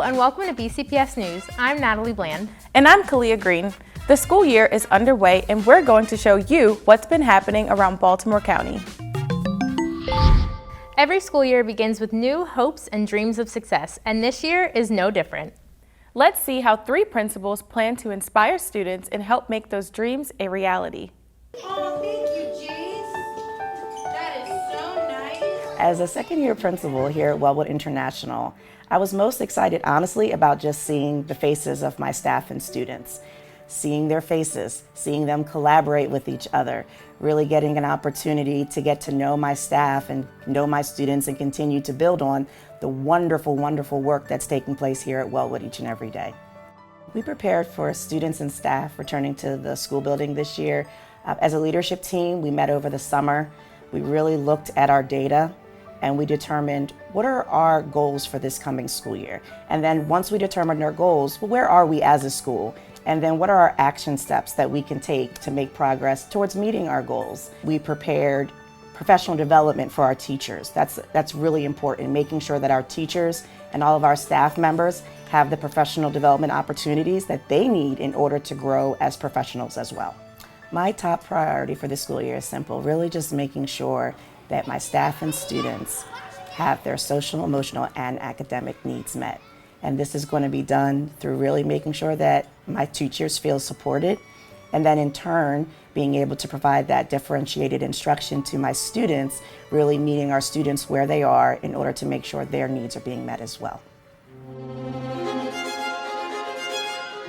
and welcome to BCPS News. I'm Natalie Bland. And I'm Kalia Green. The school year is underway and we're going to show you what's been happening around Baltimore County. Every school year begins with new hopes and dreams of success, and this year is no different. Let's see how 3 principals plan to inspire students and help make those dreams a reality. Oh, thank you, Jace. That is so nice. As a second-year principal here at Wellwood International, I was most excited, honestly, about just seeing the faces of my staff and students. Seeing their faces, seeing them collaborate with each other, really getting an opportunity to get to know my staff and know my students and continue to build on the wonderful, wonderful work that's taking place here at Wellwood each and every day. We prepared for students and staff returning to the school building this year. As a leadership team, we met over the summer. We really looked at our data and we determined what are our goals for this coming school year. And then once we determined our goals, well, where are we as a school? And then what are our action steps that we can take to make progress towards meeting our goals? We prepared professional development for our teachers. That's really important, making sure that our teachers and all of our staff members have the professional development opportunities that they need in order to grow as professionals as well. My top priority for this school year is simple, really just making sure that my staff and students have their social, emotional, and academic needs met. And this is going to be done through really making sure that my teachers feel supported, and then in turn, being able to provide that differentiated instruction to my students, really meeting our students where they are in order to make sure their needs are being met as well.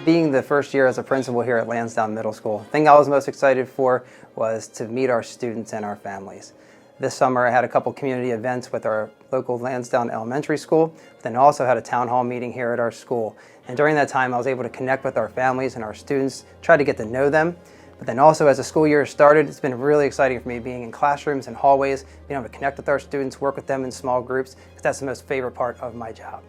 Being the first year as a principal here at Lansdowne Middle School, the thing I was most excited for was to meet our students and our families. This summer I had a couple community events with our local Lansdowne Elementary School, then also had a town hall meeting here at our school. And during that time I was able to connect with our families and our students, try to get to know them. But then also as the school year started, it's been really exciting for me being in classrooms and hallways, being able to connect with our students, work with them in small groups, because that's the most favorite part of my job.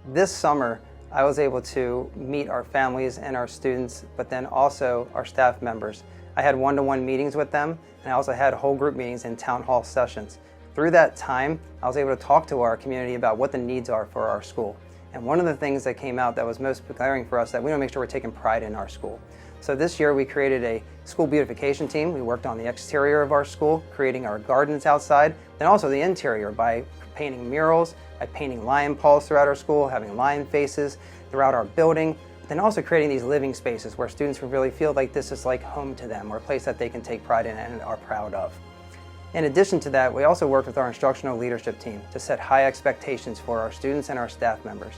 This summer I was able to meet our families and our students, but then also our staff members. I had one-to-one meetings with them, and I also had whole group meetings and town hall sessions. Through that time, I was able to talk to our community about what the needs are for our school. And one of the things that came out that was most glaring for us that we want to make sure we're taking pride in our school. So this year we created a school beautification team. We worked on the exterior of our school, creating our gardens outside, and also the interior by painting murals, by painting lion paws throughout our school, having lion faces throughout our building, then also creating these living spaces where students will really feel like this is like home to them, or a place that they can take pride in and are proud of. In addition to that, we also worked with our instructional leadership team to set high expectations for our students and our staff members.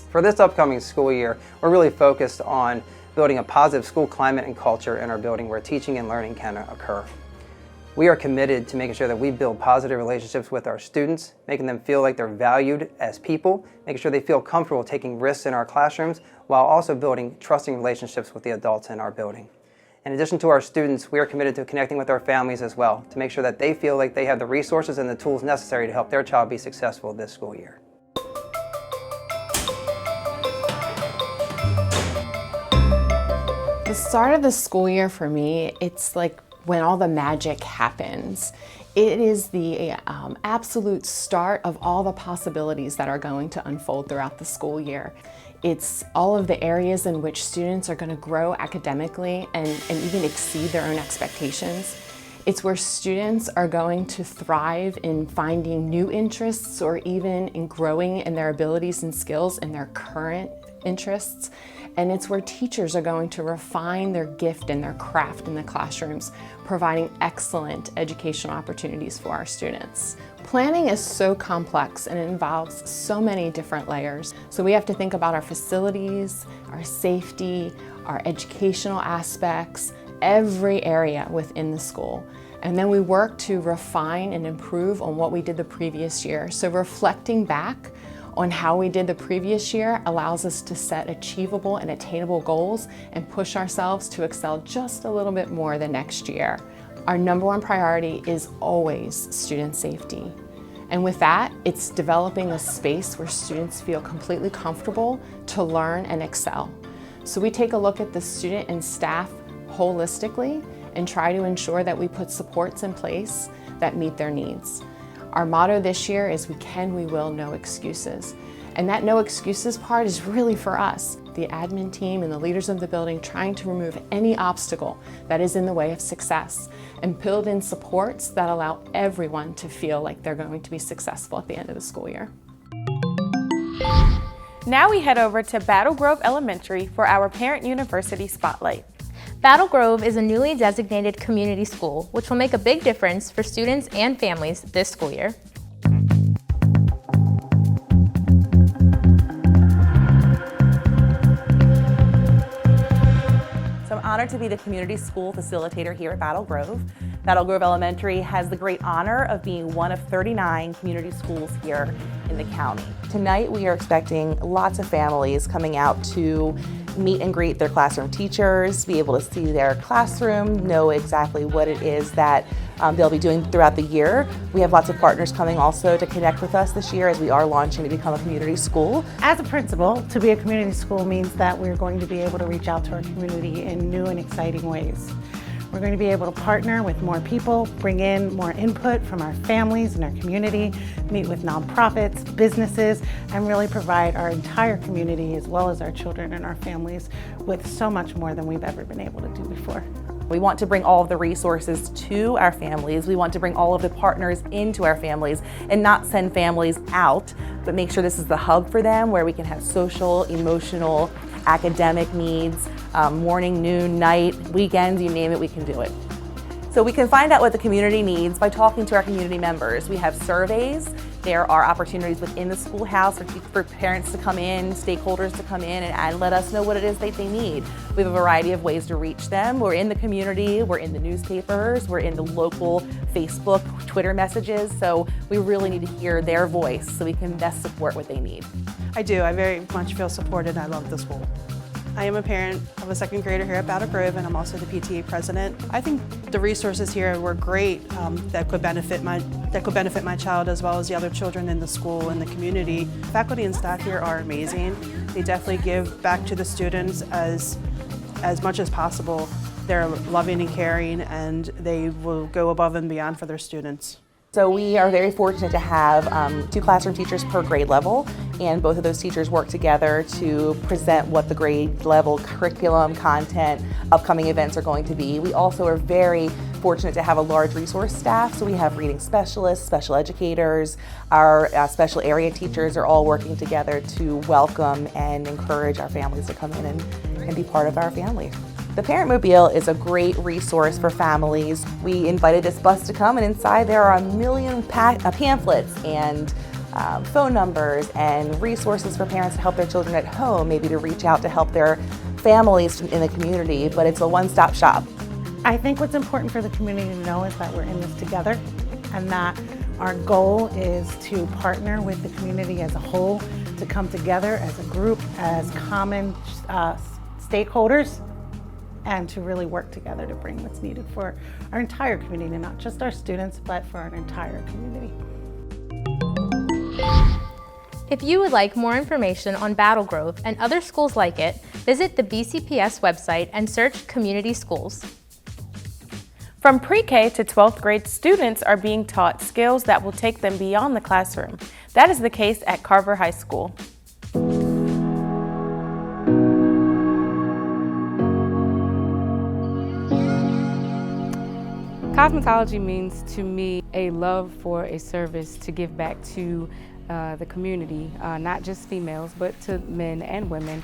For this upcoming school year, we're really focused on building a positive school climate and culture in our building where teaching and learning can occur. We are committed to making sure that we build positive relationships with our students, making them feel like they're valued as people, making sure they feel comfortable taking risks in our classrooms, while also building trusting relationships with the adults in our building. In addition to our students, we are committed to connecting with our families as well, to make sure that they feel like they have the resources and the tools necessary to help their child be successful this school year. The start of the school year for me, it's like when all the magic happens. It is the absolute start of all the possibilities that are going to unfold throughout the school year. It's all of the areas in which students are going to grow academically and even exceed their own expectations. It's where students are going to thrive in finding new interests or even in growing in their abilities and skills in their current interests. And it's where teachers are going to refine their gift and their craft in the classrooms, providing excellent educational opportunities for our students. Planning is so complex and it involves so many different layers. So we have to think about our facilities, our safety, our educational aspects, every area within the school. And then we work to refine and improve on what we did the previous year. So reflecting back on how we did the previous year allows us to set achievable and attainable goals and push ourselves to excel just a little bit more the next year. Our number one priority is always student safety. And with that, it's developing a space where students feel completely comfortable to learn and excel. So we take a look at the student and staff holistically and try to ensure that we put supports in place that meet their needs. Our motto this year is we can, we will, no excuses. And that no excuses part is really for us, the admin team and the leaders of the building, trying to remove any obstacle that is in the way of success and build in supports that allow everyone to feel like they're going to be successful at the end of the school year. Now we head over to Battle Grove Elementary for our Parent University Spotlight. Battle Grove is a newly designated community school, which will make a big difference for students and families this school year. So I'm honored to be the community school facilitator here at Battle Grove. Battle Grove Elementary has the great honor of being one of 39 community schools here in the county. Tonight we are expecting lots of families coming out to meet and greet their classroom teachers, be able to see their classroom, know exactly what it is that they'll be doing throughout the year. We have lots of partners coming also to connect with us this year as we are launching to become a community school. As a principal, to be a community school means that we're going to be able to reach out to our community in new and exciting ways. We're going to be able to partner with more people, bring in more input from our families and our community, meet with nonprofits, businesses, and really provide our entire community as well as our children and our families with so much more than we've ever been able to do before. We want to bring all of the resources to our families. We want to bring all of the partners into our families and not send families out, but make sure this is the hub for them where we can have social, emotional, academic needs, morning, noon, night, weekends, you name it, we can do it. So we can find out what the community needs by talking to our community members. We have surveys. There are opportunities within the schoolhouse for parents to come in, stakeholders to come in and let us know what it is that they need. We have a variety of ways to reach them. We're in the community, we're in the newspapers, we're in the local Facebook, Twitter messages, so we really need to hear their voice so we can best support what they need. I do. I very much feel supported. I love the school. I am a parent of a second grader here at Battle Grove, and I'm also the PTA president. I think the resources here were great that could benefit my child as well as the other children in the school and the community. Faculty and staff here are amazing. They definitely give back to the students as much as possible. They're loving and caring, and they will go above and beyond for their students. So we are very fortunate to have 2 classroom teachers per grade level, and both of those teachers work together to present what the grade level curriculum, content, upcoming events are going to be. We also are very fortunate to have a large resource staff, so we have reading specialists, special educators, our special area teachers are all working together to welcome and encourage our families to come in and be part of our family. The Parent Mobile is a great resource for families. We invited this bus to come, and inside there are a million pamphlets and phone numbers and resources for parents to help their children at home, maybe to reach out to help their families in the community, but it's a one-stop shop. I think what's important for the community to know is that we're in this together and that our goal is to partner with the community as a whole, to come together as a group, as common stakeholders, and to really work together to bring what's needed for our entire community, not just our students, but for our entire community. If you would like more information on Battle Grove and other schools like it, visit the BCPS website and search Community Schools. From pre-K to 12th grade, students are being taught skills that will take them beyond the classroom. That is the case at Carver High School. Cosmetology means to me a love for a service to give back to the community, not just females, but to men and women,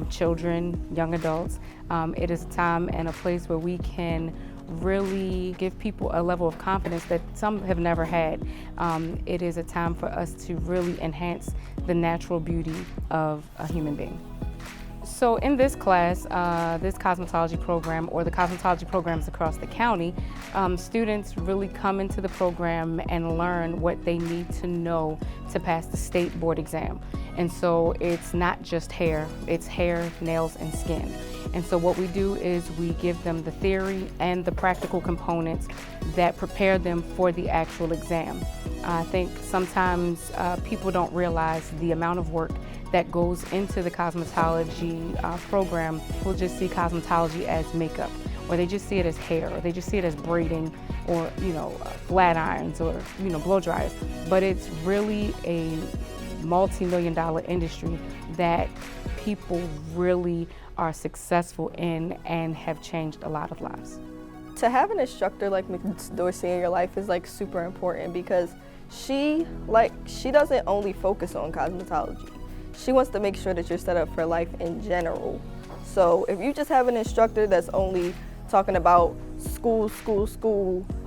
children, young adults. It is a time and a place where we can really give people a level of confidence that some have never had. It is a time for us to really enhance the natural beauty of a human being. So in this class, this cosmetology program, or the cosmetology programs across the county, students really come into the program and learn what they need to know to pass the state board exam. And so it's not just hair, it's hair, nails, and skin. And so what we do is we give them the theory and the practical components that prepare them for the actual exam. I think sometimes people don't realize the amount of work that goes into the cosmetology program. People just see cosmetology as makeup, or they just see it as hair, or they just see it as braiding, or flat irons, or blow dryers. But it's really a multi-million-dollar industry that people really are successful in and have changed a lot of lives. To have an instructor like Ms. Dorsey in your life is like super important because she doesn't only focus on cosmetology. She wants to make sure that you're set up for life in general. So if you just have an instructor that's only talking about school,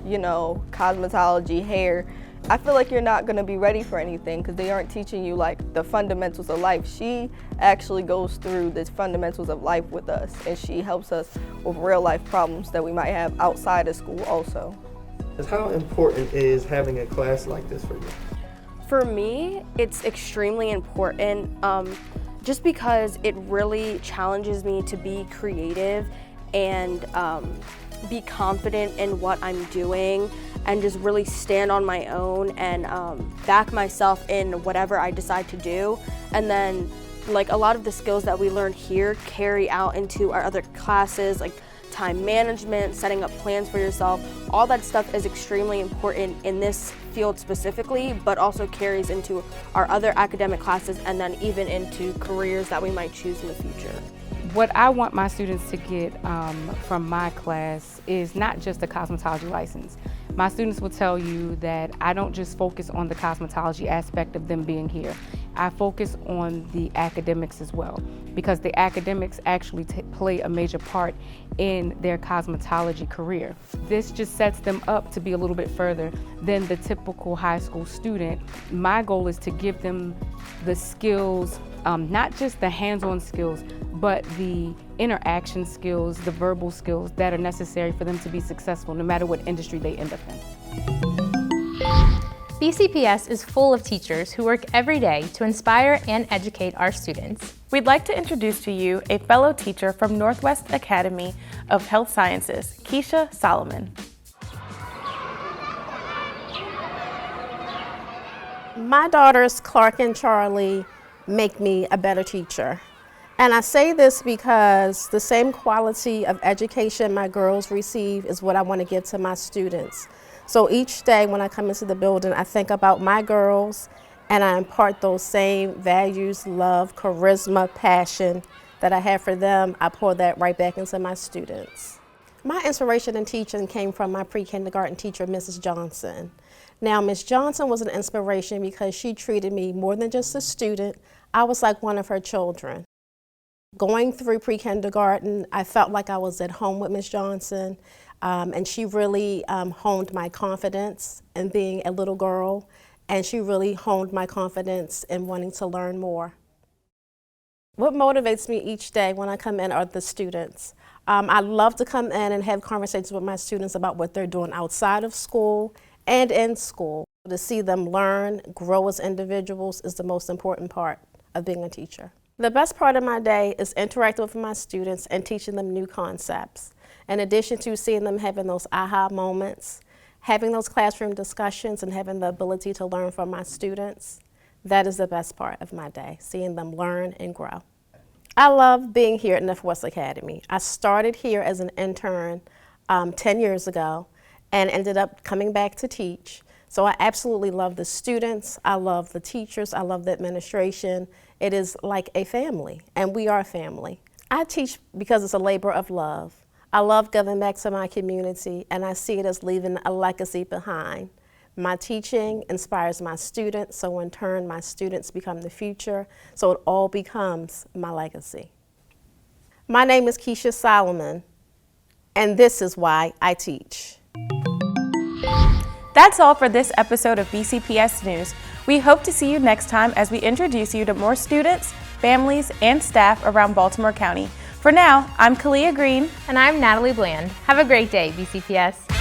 you know, cosmetology, hair, I feel like you're not going to be ready for anything because they aren't teaching you like the fundamentals of life. She actually goes through the fundamentals of life with us, and she helps us with real life problems that we might have outside of school also. How important is having a class like this for you? For me, it's extremely important just because it really challenges me to be creative and be confident in what I'm doing and just really stand on my own and back myself in whatever I decide to do. And then like a lot of the skills that we learn here carry out into our other classes, like time management, setting up plans for yourself. All that stuff is extremely important in this field specifically, but also carries into our other academic classes and then even into careers that we might choose in the future. What I want my students to get from my class is not just a cosmetology license. My students will tell you that I don't just focus on the cosmetology aspect of them being here. I focus on the academics as well, because the academics actually play a major part in their cosmetology career. This just sets them up to be a little bit further than the typical high school student. My goal is to give them the skills, not just the hands-on skills, but the interaction skills, the verbal skills that are necessary for them to be successful no matter what industry they end up in. BCPS is full of teachers who work every day to inspire and educate our students. We'd like to introduce to you a fellow teacher from Northwest Academy of Health Sciences, Keisha Solomon. My daughters, Clark and Charlie, make me a better teacher. And I say this because the same quality of education my girls receive is what I want to give to my students. So each day when I come into the building, I think about my girls and I impart those same values, love, charisma, passion that I have for them. I pour that right back into my students. My inspiration in teaching came from my pre-kindergarten teacher, Mrs. Johnson. Now, Ms. Johnson was an inspiration because she treated me more than just a student. I was like one of her children. Going through pre-kindergarten, I felt like I was at home with Ms. Johnson, and she really honed my confidence in being a little girl, and she really honed my confidence in wanting to learn more. What motivates me each day when I come in are the students. I love to come in and have conversations with my students about what they're doing outside of school and in school. To see them learn, grow as individuals is the most important part of being a teacher. The best part of my day is interacting with my students and teaching them new concepts. In addition to seeing them having those aha moments, having those classroom discussions and having the ability to learn from my students, that is the best part of my day, seeing them learn and grow. I love being here at Northwest Academy. I started here as an intern 10 years ago and ended up coming back to teach. So I absolutely love the students, I love the teachers, I love the administration. It is like a family, and we are a family. I teach because it's a labor of love. I love giving back to my community, and I see it as leaving a legacy behind. My teaching inspires my students, so in turn my students become the future, so it all becomes my legacy. My name is Keisha Solomon, and this is why I teach. That's all for this episode of BCPS News. We hope to see you next time as we introduce you to more students, families, and staff around Baltimore County. For now, I'm Kalia Green. And I'm Natalie Bland. Have a great day, BCPS.